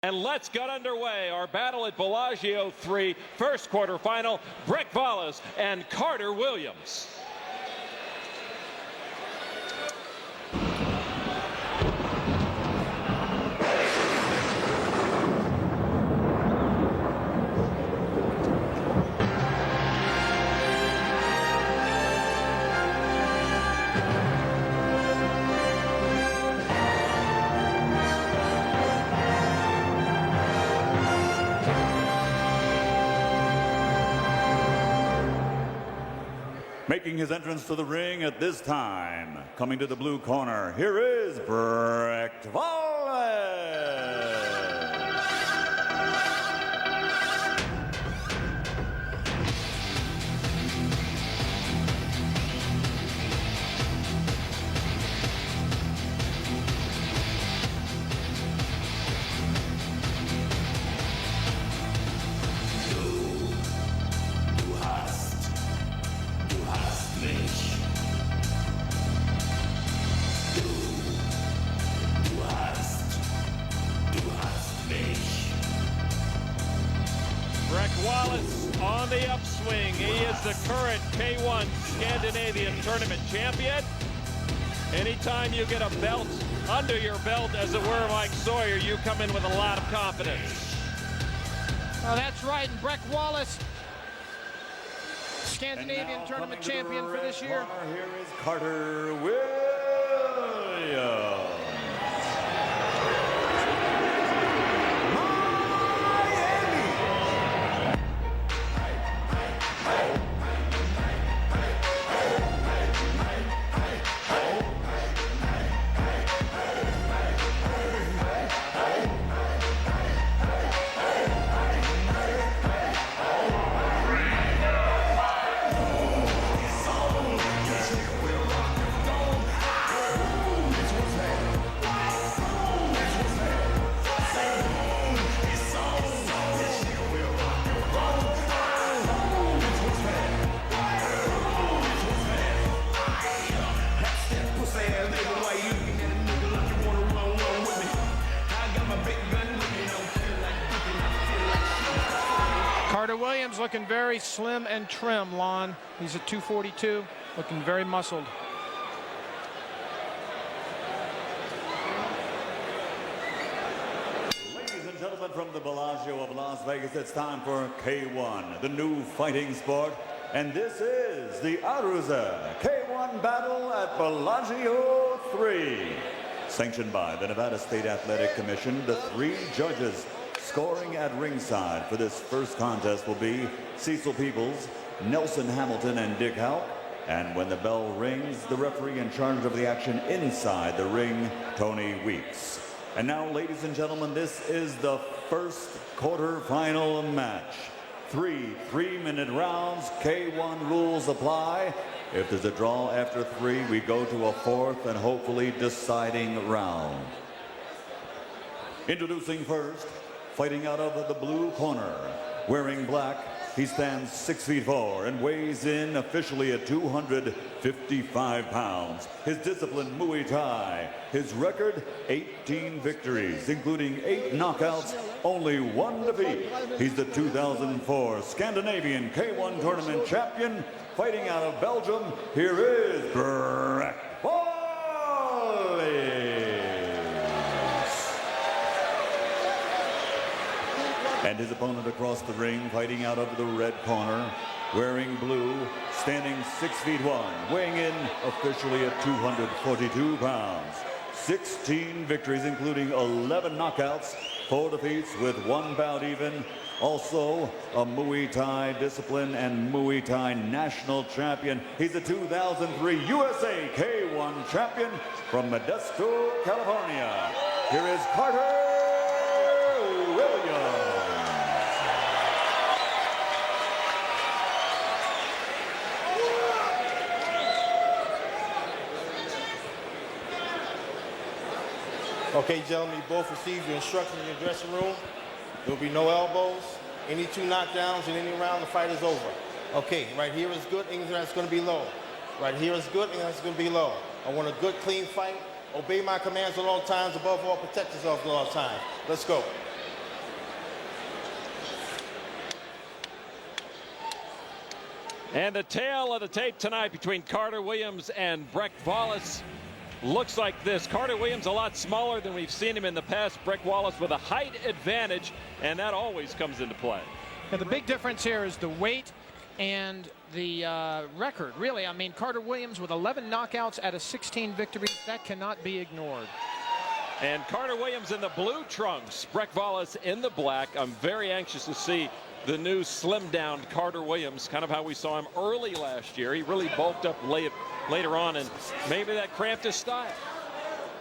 And let's get underway. Our battle at Bellagio 3, first quarterfinal, Brek Wallace and Carter Williams. Making his entrance to the ring at this time, coming to the blue corner, here is Brek Wallace. Brek Wallace on the upswing. He is the current K1 Scandinavian Tournament champion. Anytime you get a belt under your belt, as it were, Mike Sawyer, you come in with a lot of confidence. Oh, that's right, and Brek Wallace, Scandinavian Tournament champion for this year. Here is Carter Williams. Carter Williams looking very slim and trim, Lon. He's at 242, looking very muscled. Ladies and gentlemen, from the Bellagio of Las Vegas, it's time for K1, the new fighting sport. And this is the Arusa K1 battle at Bellagio 3. Sanctioned by the Nevada State Athletic Commission, the three judges scoring at ringside for this first contest will be Cecil Peoples, Nelson Hamilton, and Dick Houck. And when the bell rings, the referee in charge of the action inside the ring, Tony Weeks. And now, ladies and gentlemen, this is the first quarterfinal match. Three-minute rounds, K1 rules apply. If there's a draw after three, we go to a fourth and hopefully deciding round. Introducing first, fighting out of the blue corner, wearing black, he stands 6'4" and weighs in officially at 255 pounds. His discipline, Muay Thai. His record, 18 victories, including 8 knockouts, only 1 defeat. He's the 2004 Scandinavian K1 Tournament champion. Fighting out of Belgium, here is Brek Wallace. And his opponent across the ring, fighting out of the red corner, wearing blue, standing 6'1", weighing in officially at 242 pounds. 16 victories, including 11 knockouts, 4 defeats with 1 bout even. Also a Muay Thai discipline and Muay Thai national champion. He's the 2003 USA K1 champion from Modesto, California. Here is Carter Williams. Okay, gentlemen, you both received your instructions in your dressing room. There will be no elbows. Any 2 knockdowns in any round, the fight is over. Okay, right here is good, anything that's going to be low. Right here is good, anything that's going to be low. I want a good, clean fight. Obey my commands at all times. Above all, protect yourself at all times. Let's go. And the tale of the tape tonight between Carter Williams and Brek Wallace looks like this. Carter Williams a lot smaller than we've seen him in the past. Brek Wallace with a height advantage, and that always comes into play. Now, the big difference here is the weight and the record. Really, I mean, Carter Williams with 11 knockouts out of 16 victories, that cannot be ignored. And Carter Williams in the blue trunks, Brek Wallace in the black. I'm very anxious to see the new slimmed-down Carter Williams, kind of how we saw him early last year. He really bulked up later on, and maybe that cramped his style.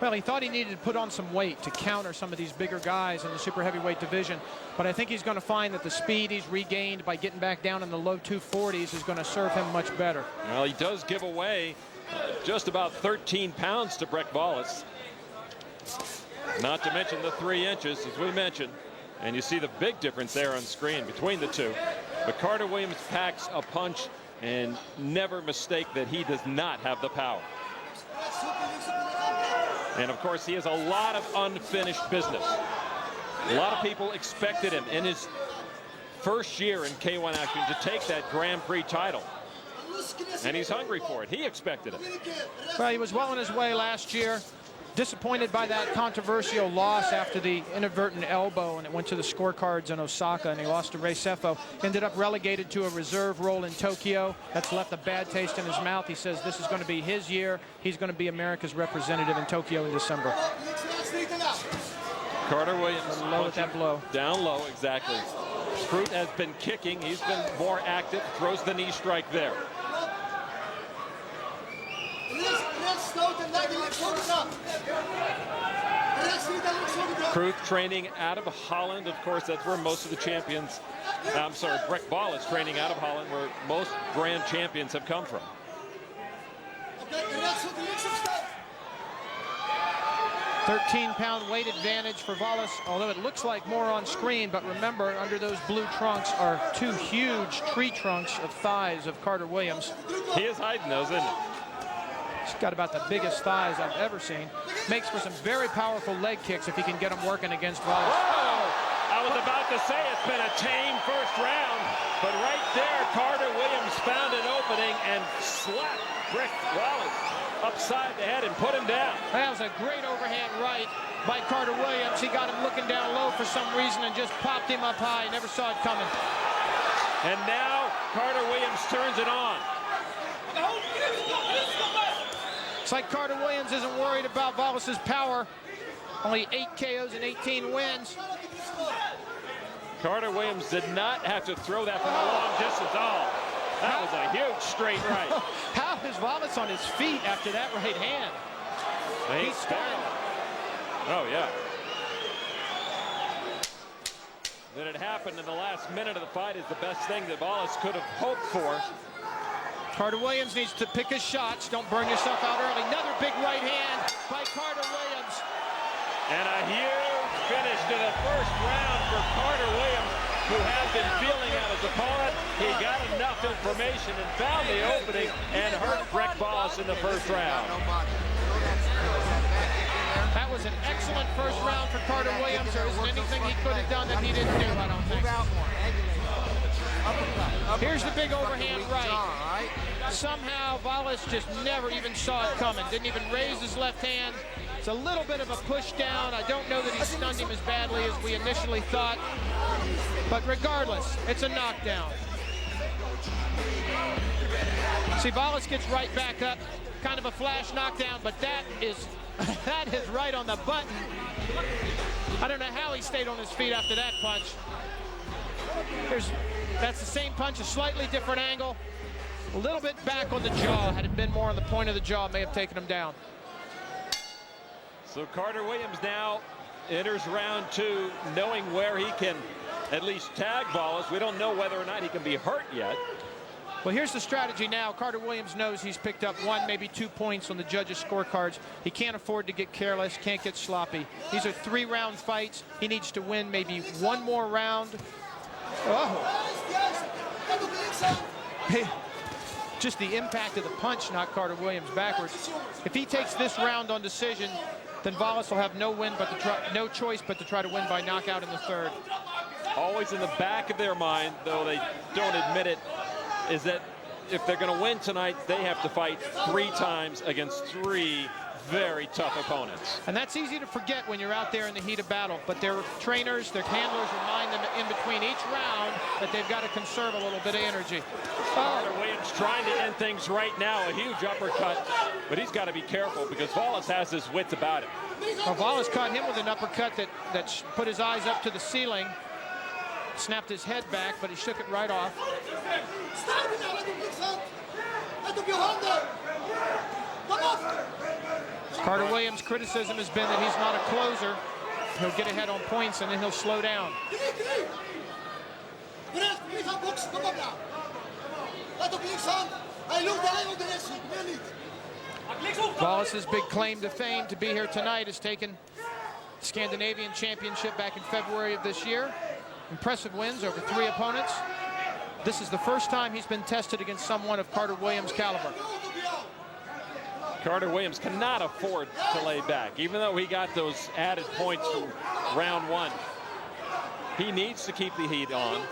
Well, he thought he needed to put on some weight to counter some of these bigger guys in the super heavyweight division. But I think he's going to find that the speed he's regained by getting back down in the low 240s is going to serve him much better. Well, he does give away just about 13 pounds to Brek Wallace. Not to mention the 3 inches, as we mentioned. And you see the big difference there on screen between the two. But Carter Williams packs a punch, and never mistake that he does not have the power. And of course, he has a lot of unfinished business. A lot of people expected him in his first year in K1 action to take that Grand Prix title. And he's hungry for it. He expected it. Well, he was well on his way last year. Disappointed by that controversial loss after the inadvertent elbow, and it went to the scorecards in Osaka, and he lost to Ray Sefo. Ended up relegated to a reserve role in Tokyo. That's left a bad taste in his mouth. He says this is going to be his year. He's going to be America's representative in Tokyo in December. Carter Williams low with that blow. Down low, exactly. Crute has been kicking. He's been more active. Throws the knee strike there. Crute training out of Holland. Of course, that's where most of the champions, I'm sorry, Brek Wallace training out of Holland, where most grand champions have come from. 13-pound weight advantage for Wallace, although it looks like more on screen. But remember, under those blue trunks are 2 huge tree trunks of thighs of Carter Williams. He is hiding those, isn't he? He's got about the biggest thighs I've ever seen. Makes for some very powerful leg kicks if he can get them working against Wallace. Whoa! I was about to say it's been a tame first round, but right there, Carter Williams found an opening and slapped Brek Wallace upside the head and put him down. That was a great overhand right by Carter Williams. He got him looking down low for some reason and just popped him up high. Never saw it coming. And now Carter Williams turns it on. It's like Carter Williams isn't worried about Wallace's power. Only 8 KOs and 18 wins. Carter Williams did not have to throw that from a long distance. Oh, that was a huge straight right. How is Wallace on his feet after that right hand? He's stunned. Oh, yeah. That it happened in the last minute of the fight is the best thing that Wallace could have hoped for. Carter Williams needs to pick his shots. Don't burn yourself out early. Another big right hand by Carter Williams. And a huge finish to the first round for Carter Williams, who had been feeling out his opponent. He got enough information and found the opening and hurt Brek Wallace in the first round. That was an excellent first round for Carter Williams. There isn't anything he could have done that he didn't do, I don't think. Here's the big overhand right. Somehow Wallace just never even saw it coming. Didn't even raise his left hand. It's a little bit of a push down. I don't know that he stunned him as badly as we initially thought. But regardless, it's a knockdown. See, Wallace gets right back up. Kind of a flash knockdown, but that is right on the button. I don't know how he stayed on his feet after that punch. That's the same punch, a slightly different angle. A little bit back on the jaw. Had it been more on the point of the jaw, may have taken him down. So Carter Williams now enters round 2, knowing where he can at least tag Wallace. We don't know whether or not he can be hurt yet. Well, here's the strategy now. Carter Williams knows he's picked up 1, maybe 2 points on the judges' scorecards. He can't afford to get careless, can't get sloppy. These are 3-round fights. He needs to win maybe 1 more round. Oh. Just the impact of the punch knocked Carter Williams backwards. If he takes this round on decision, then Wallace will have no choice but to try to win by knockout in the 3rd. Always in the back of their mind, though they don't admit it, is that if they're going to win tonight, they have to fight 3 times against 3 very tough opponents. And that's easy to forget when you're out there in the heat of battle. But their trainers, their handlers remind them in between each round that they've got to conserve a little bit of energy. Carter Williams trying to end things right now. A huge uppercut, but he's got to be careful because Wallace has his wits about him. Well, Wallace caught him with an uppercut that put his eyes up to the ceiling, snapped his head back, but he shook it right off. Carter Williams' criticism has been that he's not a closer. He'll get ahead on points and then he'll slow down. Wallace's big claim to fame to be here tonight is taken Scandinavian Championship back in February of this year. Impressive wins over 3 opponents. This is the first time he's been tested against someone of Carter Williams' caliber. Carter Williams cannot afford to lay back, even though he got those added points from round 1. He needs to keep the heat on.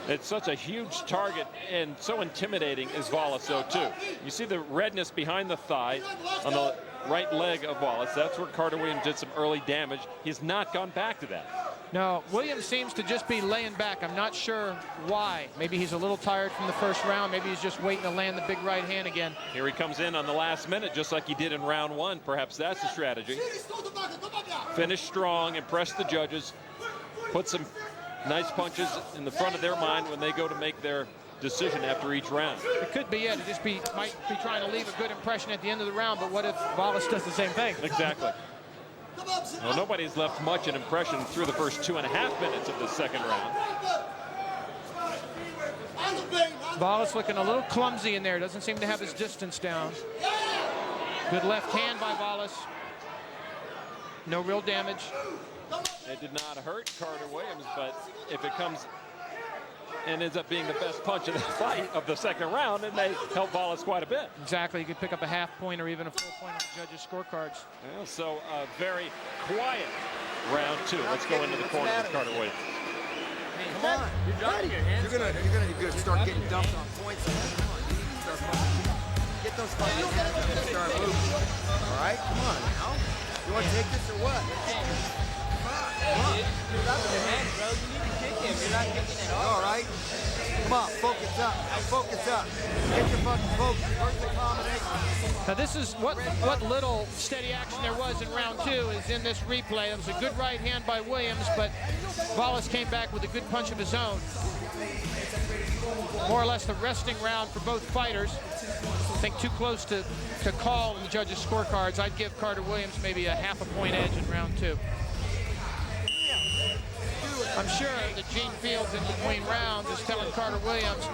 It's such a huge target and so intimidating is Wallace, though, too. You see the redness behind the thigh on the right leg of Wallace. That's where Carter Williams did some early damage. He's not gone back to that. No, Williams seems to just be laying back. I'm not sure why. Maybe he's a little tired from the first round. Maybe he's just waiting to land the big right hand again. Here he comes in on the last minute, just like he did in round 1. Perhaps that's the strategy. Finish strong, impress the judges, put some nice punches in the front of their mind when they go to make their decision after each round. It could be it. It just might be trying to leave a good impression at the end of the round, but what if Wallace does the same thing? Exactly. Well, nobody's left much an impression through the first 2.5 minutes of the second round. Wallace looking a little clumsy in there. Doesn't seem to have his distance down. Good left hand by Wallace. No real damage. It did not hurt Carter Williams, but if it comes and ends up being the best punch of the fight of the second round, it may help Wallace quite a bit. Exactly. You could pick up a half point or even a full point on the judges' scorecards. Well, so a very quiet round 2. Let's go into the corner with Carter Williams. Hey, come on. You're dropping your hands. You're gonna start getting dumped on points. Come on, you need to start fucking. Get those fucking hands up and start moving. All right, come on now. You want to take this or what? Come on. You're dropping your hands, bro. You need to kick him. You're not kicking it off. All right. Come on, focus up. Focus up. Get your fucking focus. Where's the combination? Now this is what little steady action there was in round 2 is in this replay. It was a good right hand by Williams, but Wallace came back with a good punch of his own. More or less the resting round for both fighters. I think too close to call in the judges' scorecards. I'd give Carter Williams maybe a half a point edge in round 2. I'm sure that Gene Fields in between rounds is telling Carter Williams,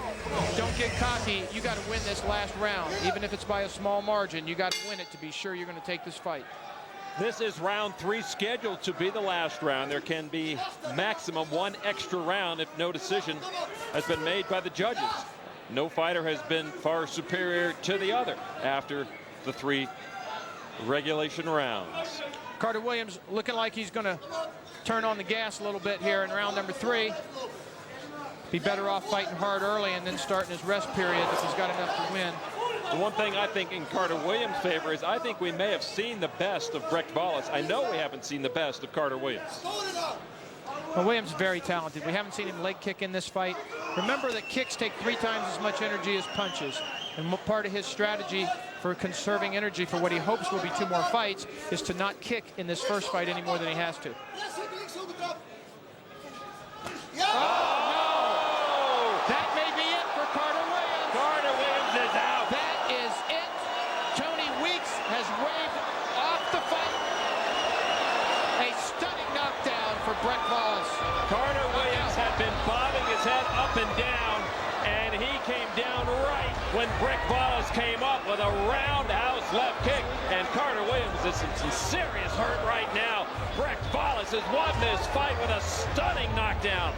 don't get cocky. You got to win this last round. Even if it's by a small margin, you got to win it to be sure you're going to take this fight. This is round 3 scheduled to be the last round. There can be maximum 1 extra round if no decision has been made by the judges. No fighter has been far superior to the other after the 3 regulation rounds. Carter Williams looking like he's going to turn on the gas a little bit here in round number 3. Be better off fighting hard early and then starting his rest period if he's got enough to win. The one thing I think in Carter Williams' favor is I think we may have seen the best of Brecht Wallace. I know we haven't seen the best of Carter Williams. Well, Williams is very talented. We haven't seen him leg kick in this fight. Remember that kicks take 3 times as much energy as punches. And part of his strategy for conserving energy for what he hopes will be 2 more fights is to not kick in this first fight any more than he has to. Oh, no! That may be it for Carter Williams. Carter Williams is out. That is it. Tony Weeks has waved off the fight. A stunning knockdown for Brecht Wallace. Carter Williams had been bobbing his head up and down, and he came down right when Brecht Wallace came up with a roundhouse left kick. And Carter Williams is in some serious hurt right now. Brecht Wallace has won this fight with a stunning knockdown.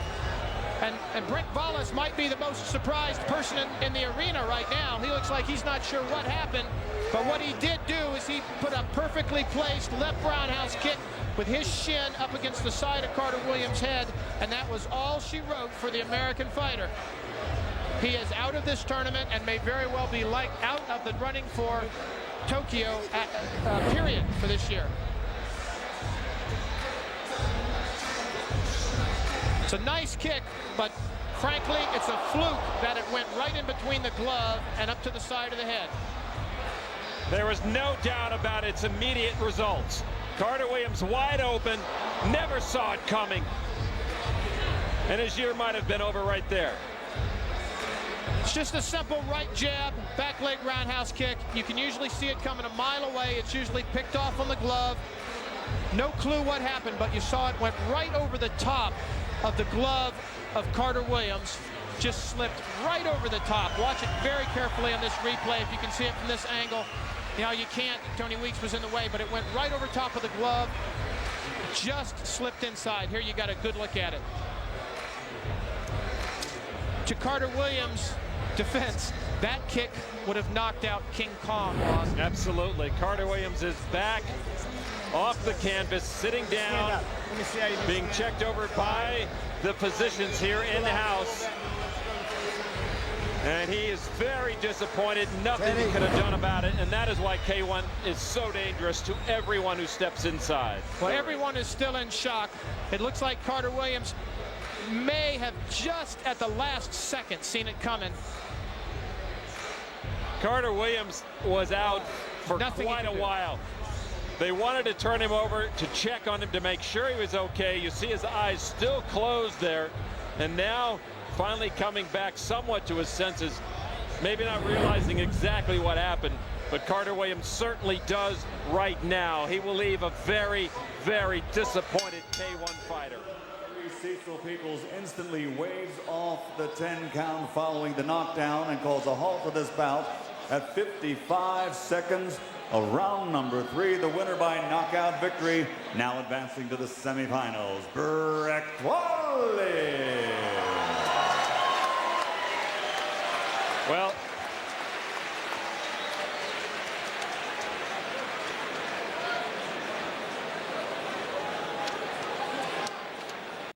And Brecht Wallace might be the most surprised person in the arena right now. He looks like he's not sure what happened, but what he did do is he put a perfectly placed left roundhouse kick with his shin up against the side of Carter Williams' head, and that was all she wrote for the American fighter. He is out of this tournament and may very well be out of the running for Tokyo, period, for this year. It's a nice kick, but frankly, it's a fluke that it went right in between the glove and up to the side of the head. There was no doubt about its immediate results. Carter Williams wide open, never saw it coming. And his year might have been over right there. It's just a simple right jab, back leg roundhouse kick. You can usually see it coming a mile away. It's usually picked off on the glove. No clue what happened, but you saw it went right over the top of the glove of Carter Williams. Just slipped right over the top. Watch it very carefully on this replay if you can see it from this angle. You know, you can't. Tony Weeks was in the way, but it went right over top of the glove. Just slipped inside. Here you got a good look at it. To Carter Williams' defense, that kick would have knocked out King Kong. Absolutely. Carter Williams is back off the canvas, sitting down, being checked over by the physicians here in the house. And he is very disappointed. Nothing he could have done about it. And that is why K1 is so dangerous to everyone who steps inside. Well, everyone is still in shock. It looks like Carter Williams may have just at the last second seen it coming. Carter Williams was out for Nothing quite a while. They wanted to turn him over to check on him to make sure he was okay. You see his eyes still closed there. And now finally coming back somewhat to his senses. Maybe not realizing exactly what happened, but Carter Williams certainly does right now. He will leave a very, very disappointed K1 fighter. Cecil Peoples instantly waves off the 10 count following the knockdown and calls a halt to this bout at 55 seconds of round number 3. The winner by knockout victory, now advancing to the semifinals, Brett Wallace.